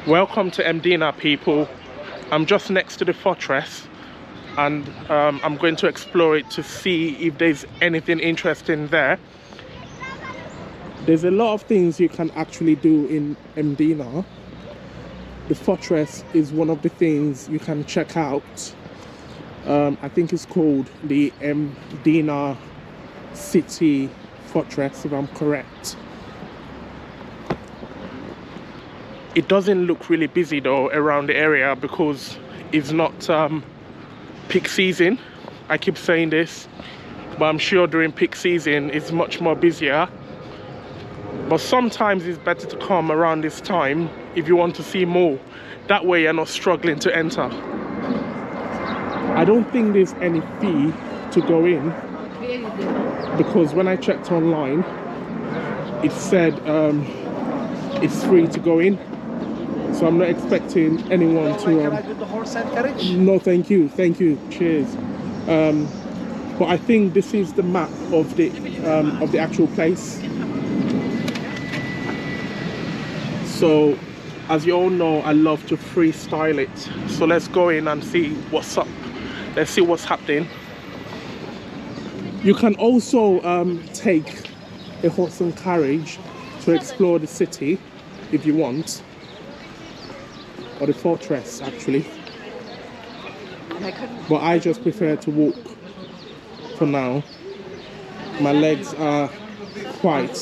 Welcome to Mdina, people. I'm just next to the fortress and I'm going to explore it to see if there's anything interesting there. There's a lot of things you can actually do in Mdina. The fortress is one of the things you can check out. I think it's called the Mdina City Fortress, if I'm correct. It doesn't look really busy though around the area because it's not peak season. I keep saying this, but I'm sure during peak season it's much more busier. But sometimes it's better to come around this time if you want to see more. That way you're not struggling to enter. I don't think there's any fee to go in because when I checked online, it said it's free to go in. So I'm not expecting anyone to. Can I do the horse and carriage? No, thank you, cheers. But I think this is the map of the actual place. So, as you all know, I love to freestyle it. So let's go in and see what's up. Let's see what's happening. You can also take a horse and carriage to explore the city if you want. Or the fortress actually, but I just prefer to walk for now. My legs are quite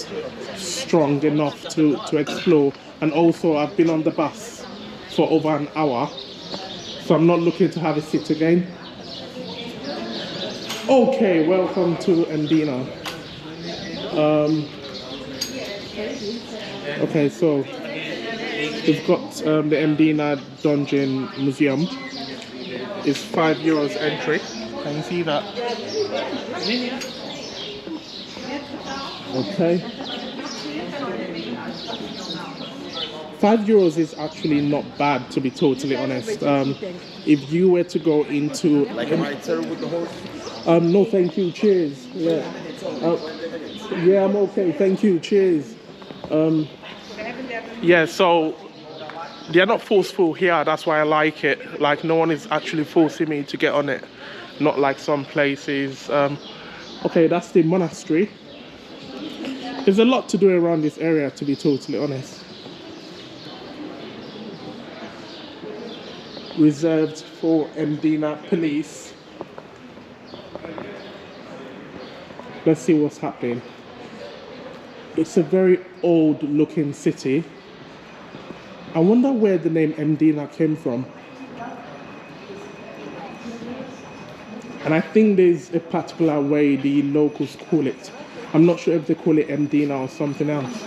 strong enough to explore, and also I've been on the bus for over an hour, so I'm not looking to have a sit again. Okay, welcome to Mdina. Okay, so we've got the Mdina Dungeon Museum. It's €5 entry. Can you see that? Okay. €5 is actually not bad, to be totally honest. If you were to go into with the horse? no, thank you. Cheers. Yeah. Yeah, I'm okay. Thank you. Cheers. Yeah. So. They're not forceful here, that's why I like it. Like, no one is actually forcing me to get on it. Not like some places. Okay, that's the monastery. There's a lot to do around this area, to be totally honest. Reserved for Mdina police. Let's see what's happening. It's a very old looking city. I wonder where the name Mdina came from. And I think there's a particular way the locals call it. I'm not sure if they call it Mdina or something else.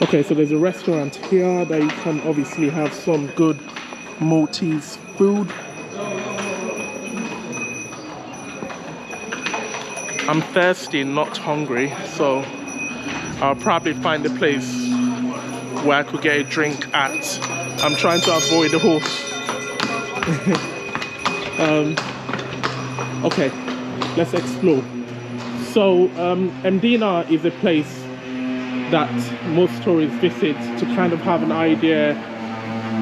Okay, so there's a restaurant here that you can obviously have some good Maltese food. I'm thirsty, not hungry, so I'll probably find a place where I could get a drink at. I'm trying to avoid the horse. Okay, let's explore. So, Mdina is a place that most tourists visit to kind of have an idea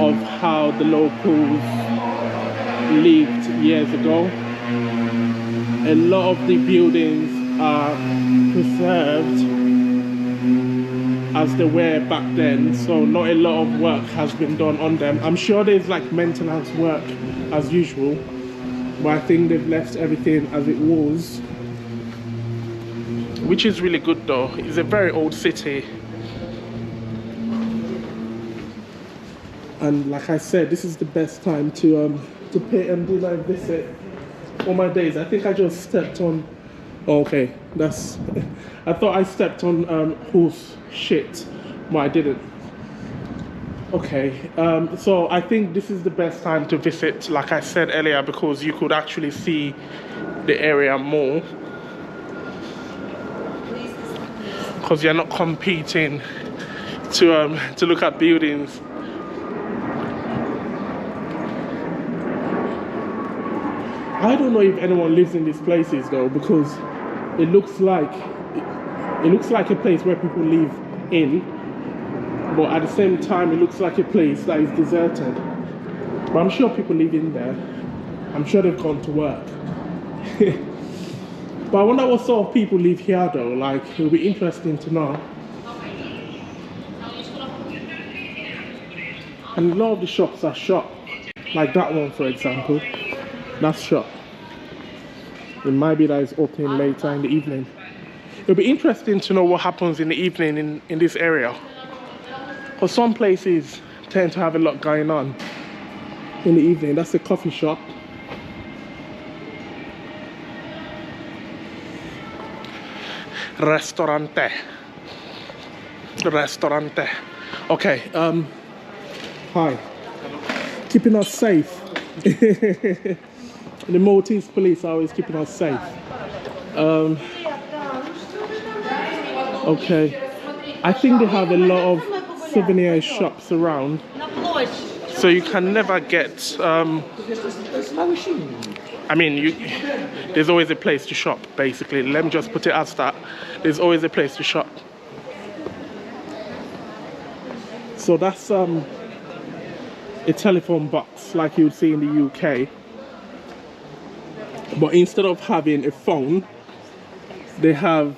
of how the locals lived years ago. A lot of the buildings are preserved as they were back then, so not a lot of work has been done on them. I'm sure there's like maintenance work as usual, but I think they've left everything as it was, which is really good though. It's a very old city, and like I said, this is the best time to pay Mdina a visit. All my days, I think I just stepped on. Oh, okay, that's. I thought I stepped on horse shit, but I didn't. Okay, so I think this is the best time to visit, like I said earlier, because you could actually see the area more. Because you're not competing to look at buildings. I don't know if anyone lives in these places though, because it looks like a place where people live in, but at the same time it looks like a place that is deserted. But I'm sure people live in there. I'm sure they've gone to work. But I wonder what sort of people live here though. Like, it'll be interesting to know. And a lot of the shops are shut. Like that one, for example. That's shut. It might be that it's opening later in the evening. It'll be interesting to know what happens in the evening in this area. Because some places tend to have a lot going on in the evening. That's a coffee shop. Ristorante. Okay, hi. Keeping us safe. The Maltese police are always keeping us safe. Okay. I think they have a lot of souvenir shops around. So you can never get I mean, there's always a place to shop, basically. Let me just put it as that. There's always a place to shop. So that's a telephone box like you would see in the UK. But instead of having a phone, they have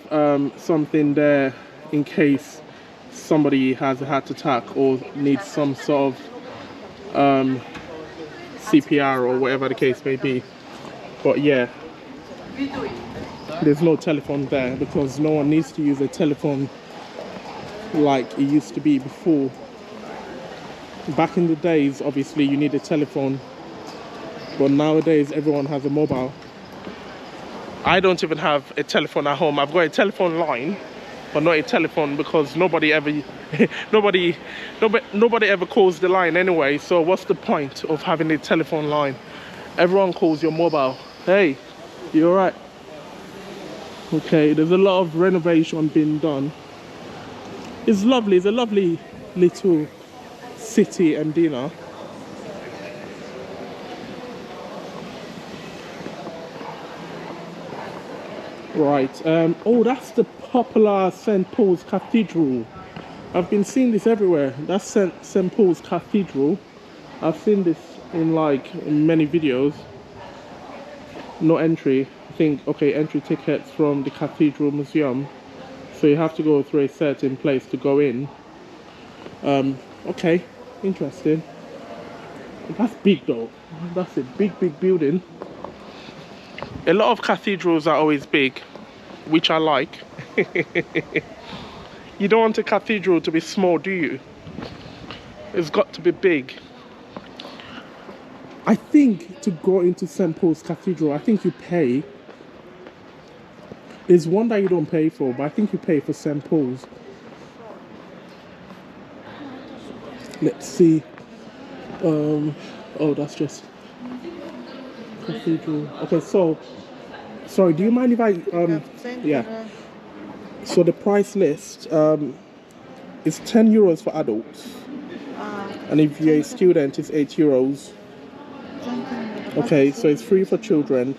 something there in case somebody has a heart attack or needs some sort of CPR or whatever the case may be. But yeah, there's no telephone there because no one needs to use a telephone like it used to be before. Back in the days, obviously you need a telephone, but nowadays everyone has a mobile. I don't even have a telephone at home. I've got a telephone line, but not a telephone because nobody ever calls the line anyway. So what's the point of having a telephone line? Everyone calls your mobile. Hey, you all right? Okay, there's a lot of renovation being done. It's lovely. It's a lovely little city, Mdina. Right. Oh, that's the popular St. Paul's Cathedral. I've been seeing this everywhere. That's St. Paul's Cathedral. I've seen this in many videos. No entry. I think, okay, entry tickets from the Cathedral Museum. So you have to go through a certain place to go in. Okay, interesting. That's big though. That's a big building. A lot of cathedrals are always big, which I like. You don't want a cathedral to be small, do you? It's got to be big. I think to go into St. Paul's Cathedral, I think you pay. There's one that you don't pay for, but I think you pay for St. Paul's. Let's see. Oh, that's just Cathedral. Okay, so sorry, do you mind if I yeah. So the price list is €10 for adults, and if you're a student, it's €8. Okay, so it's free for children,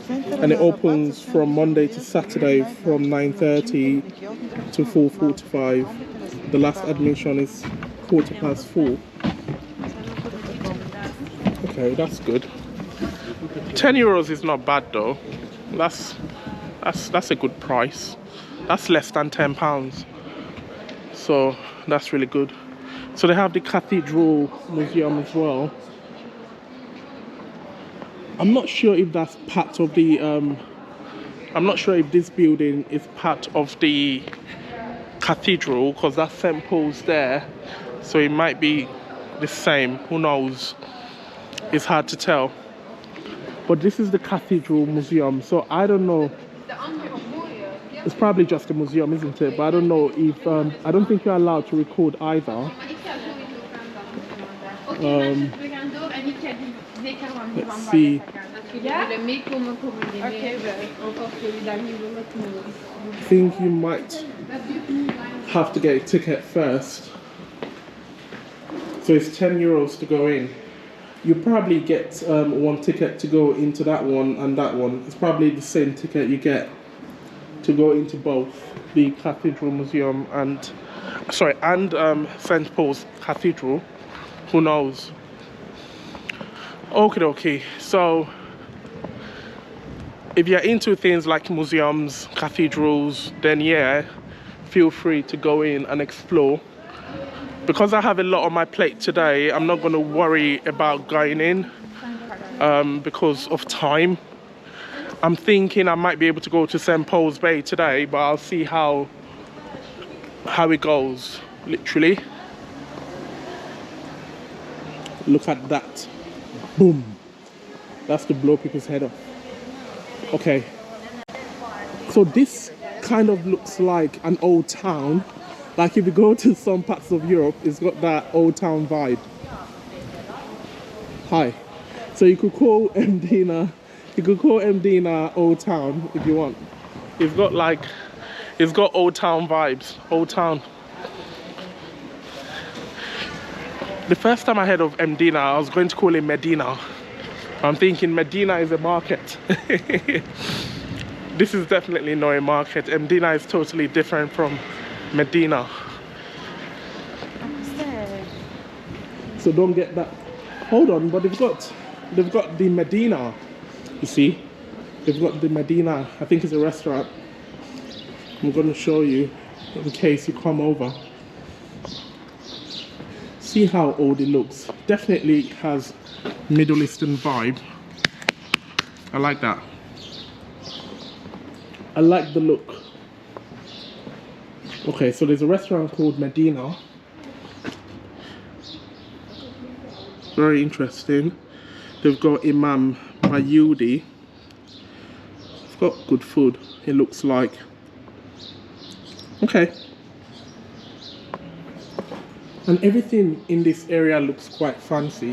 and it opens from Monday to Saturday from 9:30 to 4:45. The last admission is 4:15. Okay, that's good. €10 is not bad though. That's a good price. That's less than £10. So that's really good. So they have the Cathedral Museum as well. I'm not sure if that's part of the I'm not sure if this building is part of the cathedral, because that's St. Paul's there, so it might be the same. Who knows? It's hard to tell. But this is the Cathedral Museum, so I don't know. It's probably just a museum, isn't it? But I don't know if I don't think you're allowed to record either. Let's see. I think you might have to get a ticket first. So it's €10 to go in. You probably get one ticket to go into that one and that one. It's probably the same ticket you get to go into both the Cathedral Museum and St. Paul's Cathedral. Who knows? Okay, so if you're into things like museums, cathedrals, then yeah, feel free to go in and explore. Because I have a lot on my plate today, I'm not going to worry about going in because of time. I'm thinking I might be able to go to St. Paul's Bay today, but I'll see how it goes, literally. Look at that. Boom. That's to blow people's head off. Okay. So this kind of looks like an old town. Like if you go to some parts of Europe, it's got that old town vibe. Hi. So you could call Mdina Old Town if you want. It's got old town vibes. Old town. The first time I heard of Mdina, I was going to call it Mdina. I'm thinking Mdina is a market. This is definitely not a market. Mdina is totally different from Mdina. So don't get that. Hold on, but they've got the Mdina. You see, they've got the Mdina. I think it's a restaurant. I'm going to show you in case you come over. See how old it looks. Definitely has Middle Eastern vibe. I like that. I like the look. Okay, so there's a restaurant called Mdina. Very interesting. They've got Imam Mayudi. It's got good food, it looks like. Okay. And everything in this area looks quite fancy,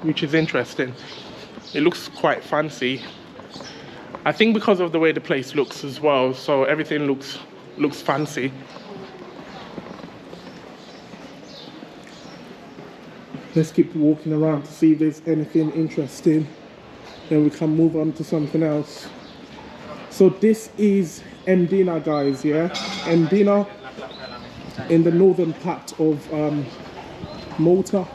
which is interesting. It looks quite fancy. I think because of the way the place looks as well, so everything looks fancy. Let's keep walking around to see if there's anything interesting. Then we can move on to something else. So this is Mdina, guys, yeah? Mdina in the northern part of Malta.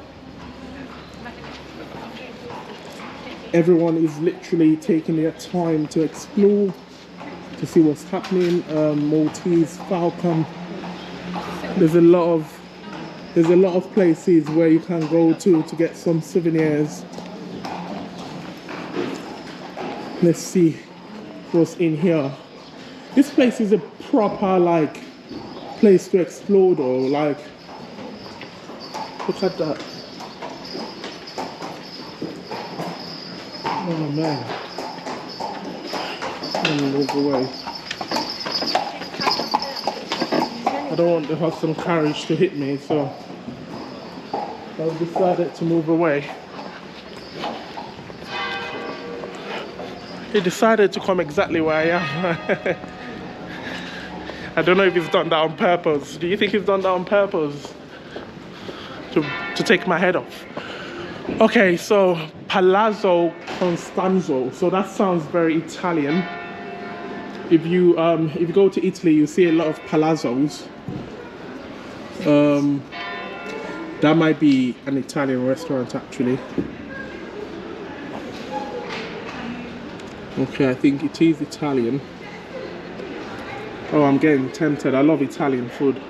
Everyone is literally taking their time to explore, to see what's happening. Maltese Falcon. There's a lot of places where you can go to get some souvenirs. Let's see what's in here. This place is a proper place to explore though. Look at that. Oh man. Let me move away. I don't want the horse and carriage to hit me, so I've decided to move away. He decided to come exactly where I am. I don't know if he's done that on purpose. Do you think he's done that on purpose? To take my head off? Okay, so Palazzo Costanzo. So that sounds very Italian. If you go to Italy, you see a lot of palazzos. That might be an Italian restaurant actually. Okay, I think it is Italian. Oh, I'm getting tempted. I love Italian food.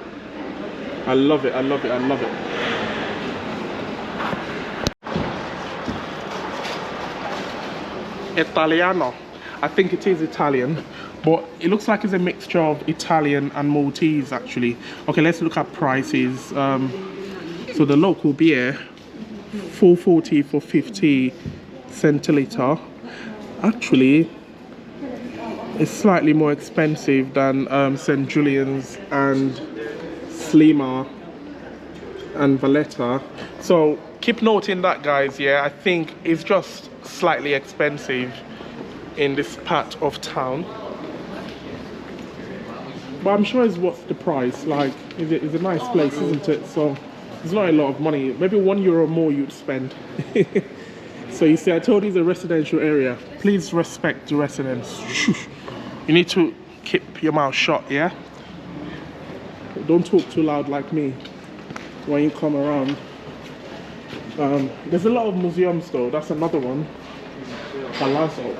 I love it, I love it, I love it. Italiano. I think it is Italian, but it looks like it's a mixture of Italian and Maltese actually. Okay, let's look at prices. So the local beer, $4.40 for 50 centiliter. Actually, it's slightly more expensive than St. Julian's and Slima and Valletta. So keep noting that, guys. Yeah, I think it's just slightly expensive in this part of town, but I'm sure it's worth the price. Like, it's a nice place, isn't it? So it's not a lot of money. Maybe €1 more you'd spend. So you see, I told you it's a residential area. Please respect the residents. You need to keep your mouth shut, yeah? Don't talk too loud like me when you come around. There's a lot of museums though, that's another one. Palazzo.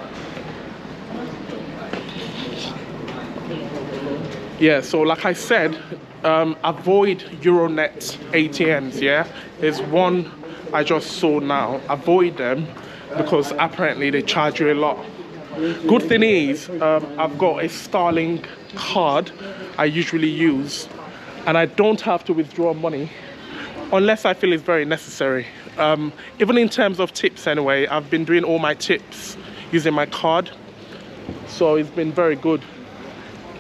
Yeah, so like I said, avoid Euronet ATMs, yeah? There's one I just saw now. Avoid them because apparently they charge you a lot. Good thing is, I've got a Starlink card I usually use, and I don't have to withdraw money unless I feel it's very necessary. Even in terms of tips anyway, I've been doing all my tips using my card, so it's been very good.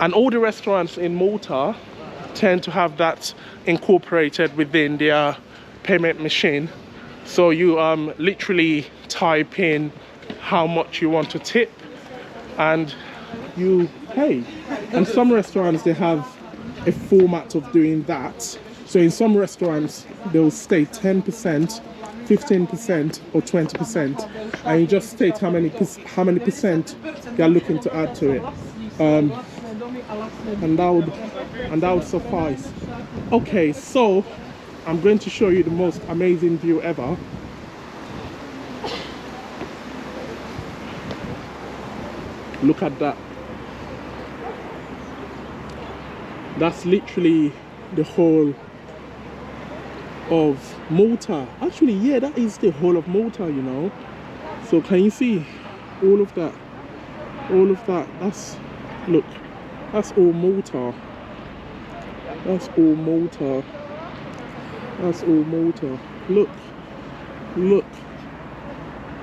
And all the restaurants in Malta tend to have that incorporated within their payment machine. So you literally type in how much you want to tip and you pay. And some restaurants, they have a format of doing that. So in some restaurants, they'll state 10%, 15% or 20%. And you just state how many percent they're looking to add to it. And that would suffice. Okay, so I'm going to show you the most amazing view ever. Look at that. That's literally the whole of Malta. Actually, yeah, that is the whole of Malta, you know. So can you see all of that? All of that. That's, look, that's all Malta. That's all Malta. That's all Malta. Look, look,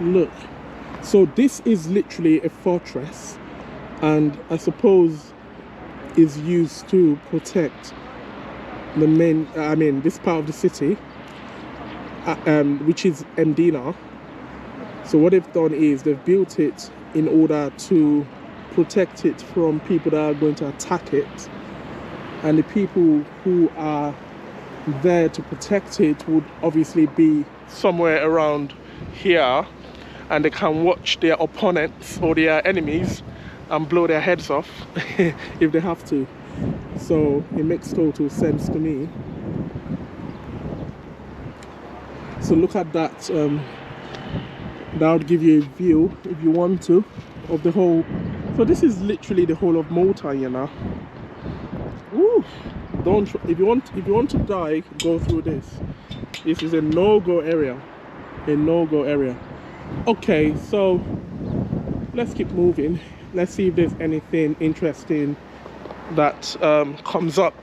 look. So this is literally a fortress, and I suppose is used to protect the main, this part of the city, which is Mdina. So what they've done is they've built it in order to protect it from people that are going to attack it, and the people who are there to protect it would obviously be somewhere around here, and they can watch their opponents or their enemies and blow their heads off if they have to. So it makes total sense to me. So look at that. That would give you a view, if you want to, of the whole. So this is literally the whole of Malta, you know. Woo! Don't, if you want to die, go through this. This is a no-go area. A no-go area. Okay, so let's keep moving. Let's see if there's anything interesting that comes up.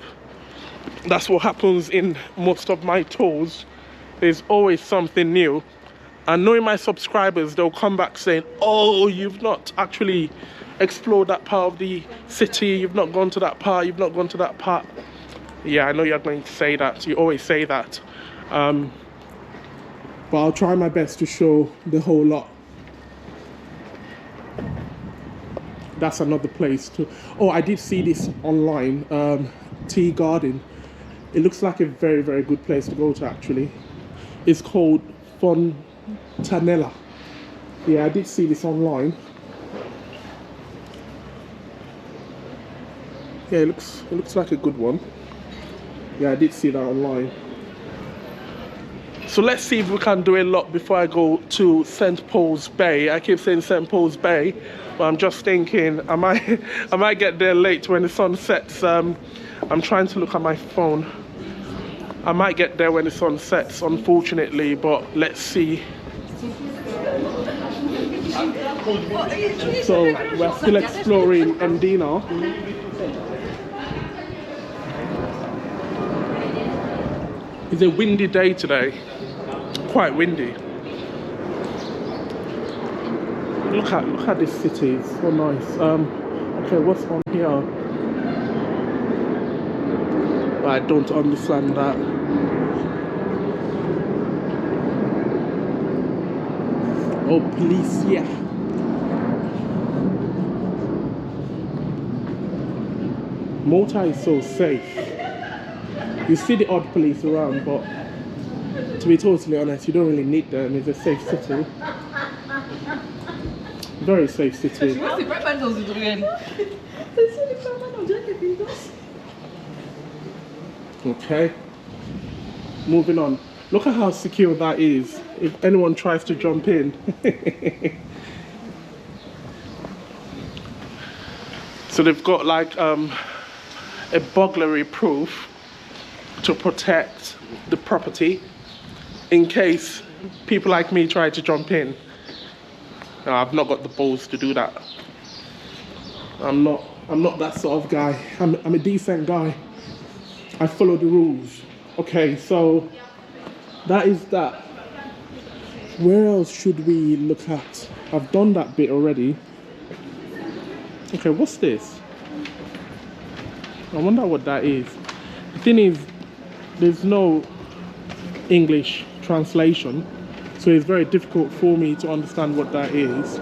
That's what happens in most of my tours. There's always something new. And knowing my subscribers, they'll come back saying, oh, you've not actually explored that part of the city, you've not gone to that part, you've not gone to that part. Yeah, I know you're going to say that. You always say that. But I'll try my best to show the whole lot. That's another place to. Oh, I did see this online. Tea Garden. It looks like a very, very good place to go to, actually. It's called Fontanella. Yeah, I did see this online. Yeah, it looks like a good one. Yeah, I did see that online. So let's see if we can do a lot before I go to St. Paul's Bay. I keep saying St. Paul's Bay, but I'm just thinking I might get there late when the sun sets. I'm trying to look at my phone. I might get there when the sun sets, unfortunately, but let's see. So we're still exploring Mdina. It's a windy day today. Quite windy. Look at this city. It's so nice. Okay, what's on here? I don't understand that. Oh, police, yeah. Malta is so safe. You see the odd police around, but to be totally honest, you don't really need them. It's a safe city. Very safe city. Okay, moving on. Look at how secure that is if anyone tries to jump in. So they've got like a burglary proof to protect the property in case people like me try to jump in. I've not got the balls to do that. I'm not that sort of guy. I'm a decent guy. I follow the rules. Okay, so that is that. Where else should we look at? I've done that bit already. Okay, what's this? I wonder what that is. The thing is, there's no English translation, so it's very difficult for me to understand what that is.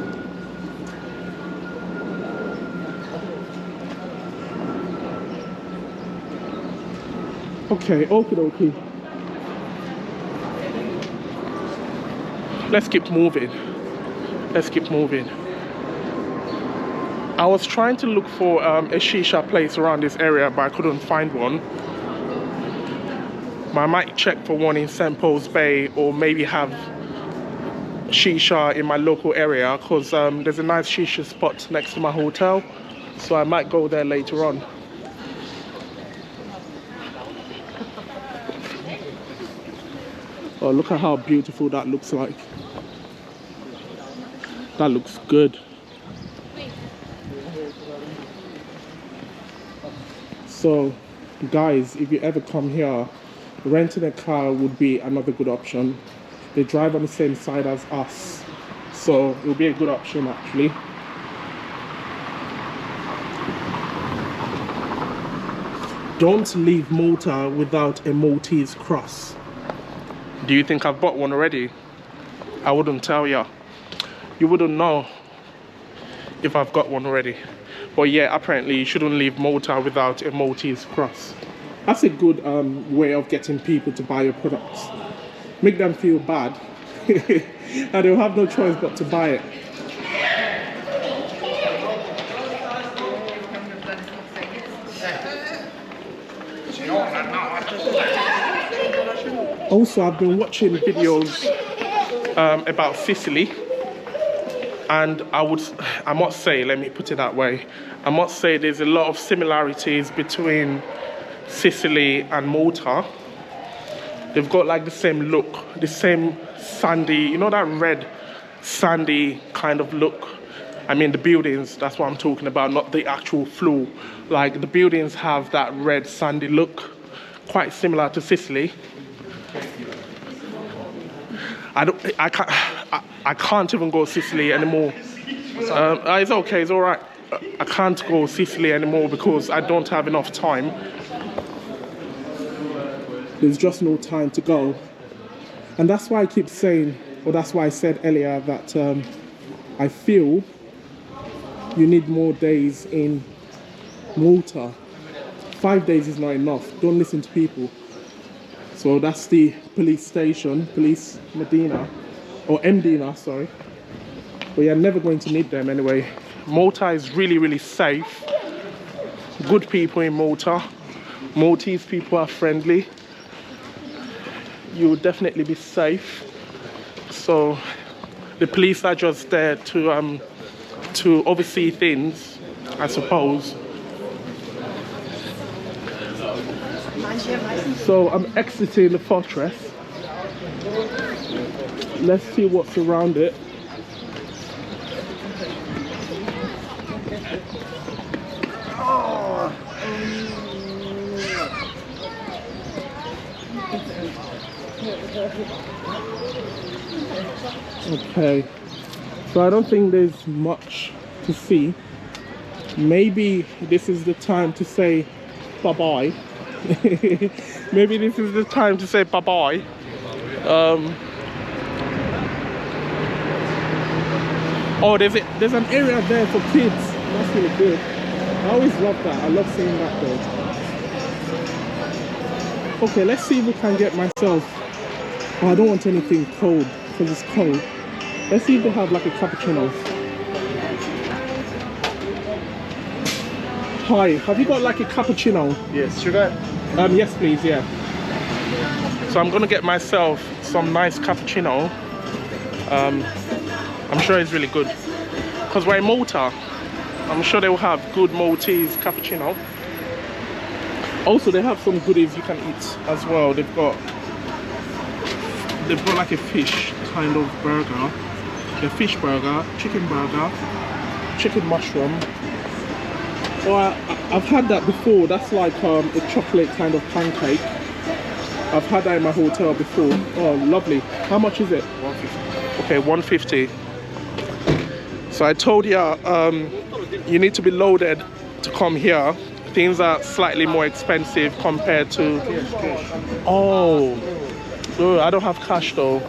Okay, okie dokie. Let's keep moving. Let's keep moving. I was trying to look for a shisha place around this area, but I couldn't find one. But I might check for one in St. Paul's Bay, or maybe have shisha in my local area, because there's a nice shisha spot next to my hotel, so I might go there later on. Oh, look at how beautiful that looks like. That looks good. So, guys, if you ever come here, renting a car would be another good option. They drive on the same side as us, so it will be a good option actually. Don't leave Malta without a Maltese cross. Do you think I've bought one already? I wouldn't tell you. You wouldn't know if I've got one already. But yeah, apparently you shouldn't leave Malta without a Maltese cross. That's a good way of getting people to buy your products. Make them feel bad and they'll have no choice but to buy it. Also, I've been watching videos about Sicily, and I must say, let me put it that way, I must say there's a lot of similarities between Sicily and Malta. They've got like the same look, the same sandy, you know, that red sandy kind of look. I mean the buildings, that's what I'm talking about, not the actual floor. Like the buildings have that red sandy look, quite similar to Sicily. I can't even go Sicily anymore. It's okay, it's all right. I can't go Sicily anymore because I don't have enough time. There's just no time to go. And that's why I keep saying, or that's why I said earlier that I feel you need more days in Malta. 5 days is not enough. Don't listen to people. So that's the police station, police Mdina, or Mdina, sorry. But you're never going to need them anyway. Malta is really, really safe. Good people in Malta. Maltese people are friendly. You will definitely be safe. So the police are just there to oversee things, I suppose. So I'm exiting the fortress. Let's see what's around it. Okay, so I don't think there's much to see. Maybe this is the time to say bye-bye. Maybe this is the time to say bye-bye. Oh, there's an area there for kids. That's really good. I always love that. I love seeing that though. Okay, let's see if we can get myself. Oh, I don't want anything cold because it's cold. Let's see if they have like a cappuccino. Hi, have you got like a cappuccino? Yes, sugar. Yes please, yeah. So I'm gonna get myself some nice cappuccino. I'm sure it's really good. Because we're in Malta, I'm sure they will have good Maltese cappuccino. Also, they have some goodies you can eat as well. They've got like a fish kind of burger, a fish burger, chicken mushroom. Oh, I've had that before. That's like a chocolate kind of pancake. I've had that in my hotel before. Oh, lovely. How much is it? 150. Okay, 150. So I told you, you need to be loaded to come here. Things are slightly more expensive compared to... Oh, I don't have cash though.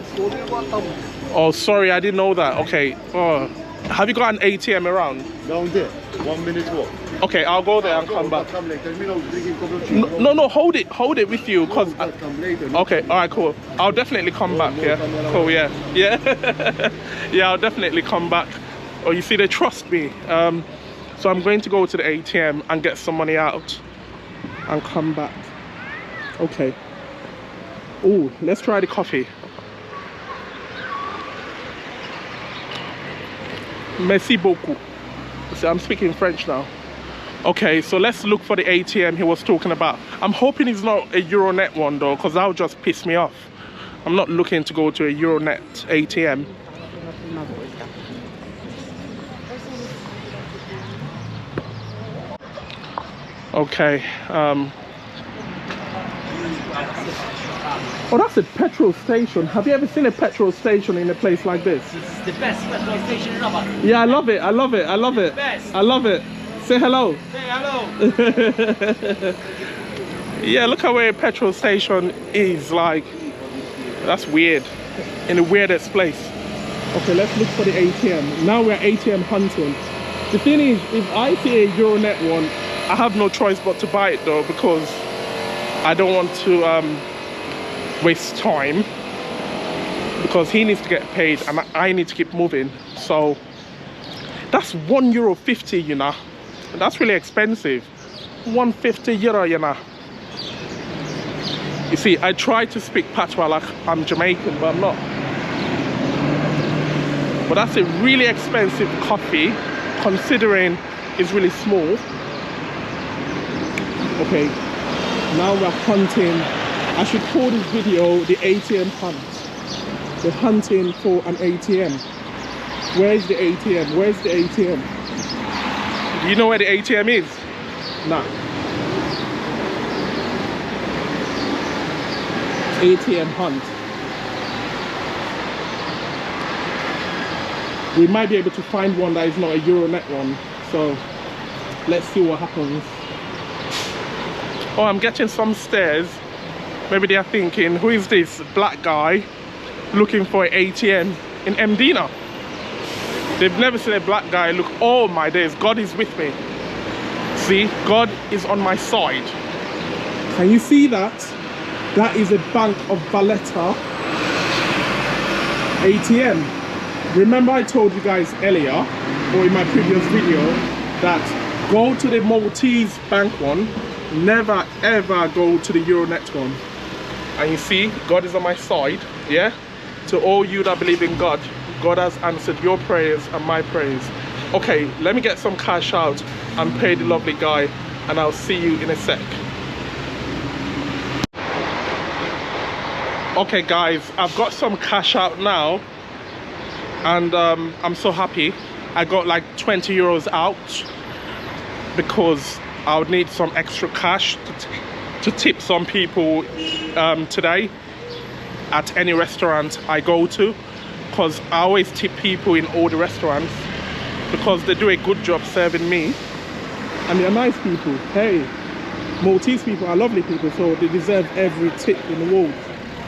Oh, sorry, I didn't know that. Okay. Oh, have you got an ATM around? Down there. 1 minute walk. Okay, I'll go there and come back. Come later. No, No, hold it with you, cause. come later. Okay, all right, cool. I'll definitely come back. Yeah, cool. Yeah. Yeah, I'll definitely come back. Oh, you see, they trust me. So I'm going to go to the ATM and get some money out and come back. Okay. Oh, let's try the coffee. Merci beaucoup. See, I'm speaking French now. Okay, so let's look for the ATM he was talking about. I'm hoping it's not a Euronet one though, because that would just piss me off. I'm not looking to go to a Euronet ATM. Okay. Oh, that's a petrol station. Have you ever seen a petrol station in a place like this? It's the best petrol station in Rabat. Yeah, I love it. I love it. I love it. Best. I love it. Say hello. Say hello. Yeah, look at where a petrol station is. Like, that's weird. In the weirdest place. Okay, let's look for the ATM. Now we're ATM hunting. The thing is, if I see a Euronet one, I have no choice but to buy it though, because I don't want to waste time, because he needs to get paid and I need to keep moving. So that's €1.50, you know. That's really expensive. €1.50, you know. You see, I try to speak patois like I'm Jamaican, but I'm not. But that's a really expensive coffee, considering it's really small. Okay, now we're hunting. I should call this video the ATM hunt. We're hunting for an ATM. Where's the ATM? Where's the ATM? Do you know where the ATM is? Nah. ATM hunt. We might be able to find one that is not a Euronet one. So let's see what happens. Oh, I'm getting some stares. Maybe they are thinking, who is this black guy looking for an ATM in Mdina? They've never seen a black guy look. Oh my days, God is with me. See, God is on my side. Can you see that? That is a Bank of Valletta ATM. Remember I told you guys earlier, or in my previous video, that go to the Maltese bank one, never ever go to the Euronet one. And you see, God is on my side. Yeah, to all you that believe in God, God has answered your prayers and my prayers. Okay, let me get some cash out and pay the lovely guy, and I'll see you in a sec. Okay guys, I've got some cash out now, and I'm so happy. I got like 20 euros out because I would need some extra cash to tip some people today at any restaurant I go to, because I always tip people in all the restaurants because they do a good job serving me and they're nice people. Hey, Maltese people are lovely people, so they deserve every tip in the world.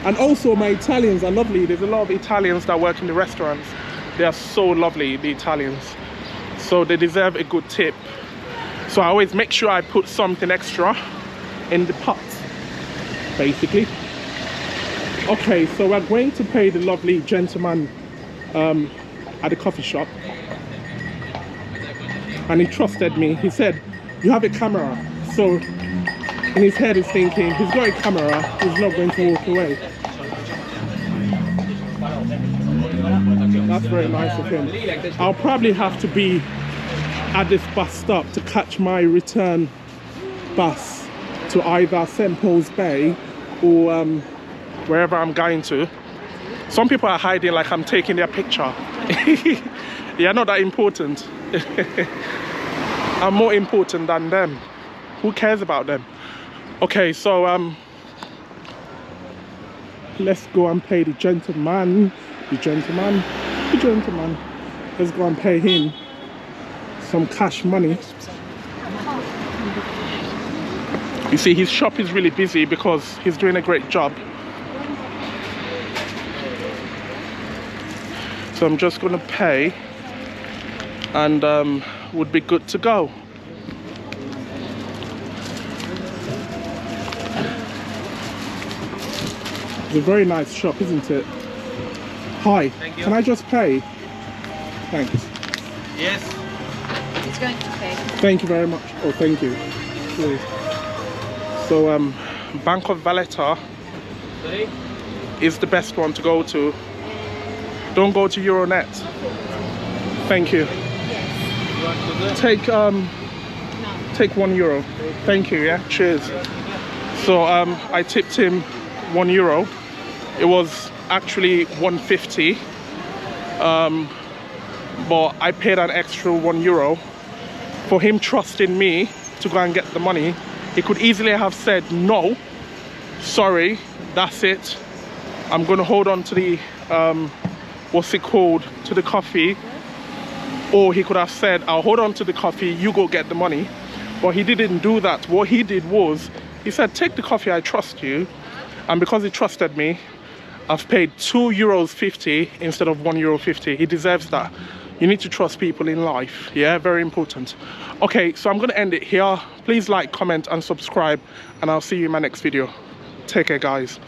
And also my Italians are lovely. There's a lot of Italians that work in the restaurants. They are so lovely, the Italians, so they deserve a good tip. So I always make sure I put something extra in the pot, basically. Okay, so we're going to pay the lovely gentleman at the coffee shop, and he trusted me. He said, you have a camera, so in his head he's thinking he's got a camera, he's not going to walk away. That's very nice of him. I'll probably have to be at this bus stop to catch my return bus to either St. Paul's Bay or wherever I'm going to. Some people are hiding like I'm taking their picture. They are not that important. I'm more important than them. Who cares about them? Okay, so let's go and pay the gentleman. Let's go and pay him some cash money. You see, his shop is really busy because he's doing a great job. So I'm just gonna pay and would be good to go. It's a very nice shop, isn't it? Hi, can I just pay? Thanks. Yes. It's going to pay. Thank you very much. Oh, thank you. Please. So, Bank of Valletta is the best one to go to. Don't go to Euronet. Thank you. Take take €1. Thank you. Yeah. Cheers. So I tipped him €1. It was actually 150. But I paid an extra €1 for him trusting me to go and get the money. He could easily have said no, sorry, that's it, I'm gonna hold on to the what's it called, to the coffee. Or he could have said, I'll hold on to the coffee, you go get the money. But he didn't do that. What he did was he said, take the coffee, I trust you. And because he trusted me, I've paid €2.50 instead of €1.50. He deserves that. You need to trust people in life. Yeah, very important. Okay, so I'm gonna end it here. Please like, comment and subscribe, and I'll see you in my next video. Take care, guys.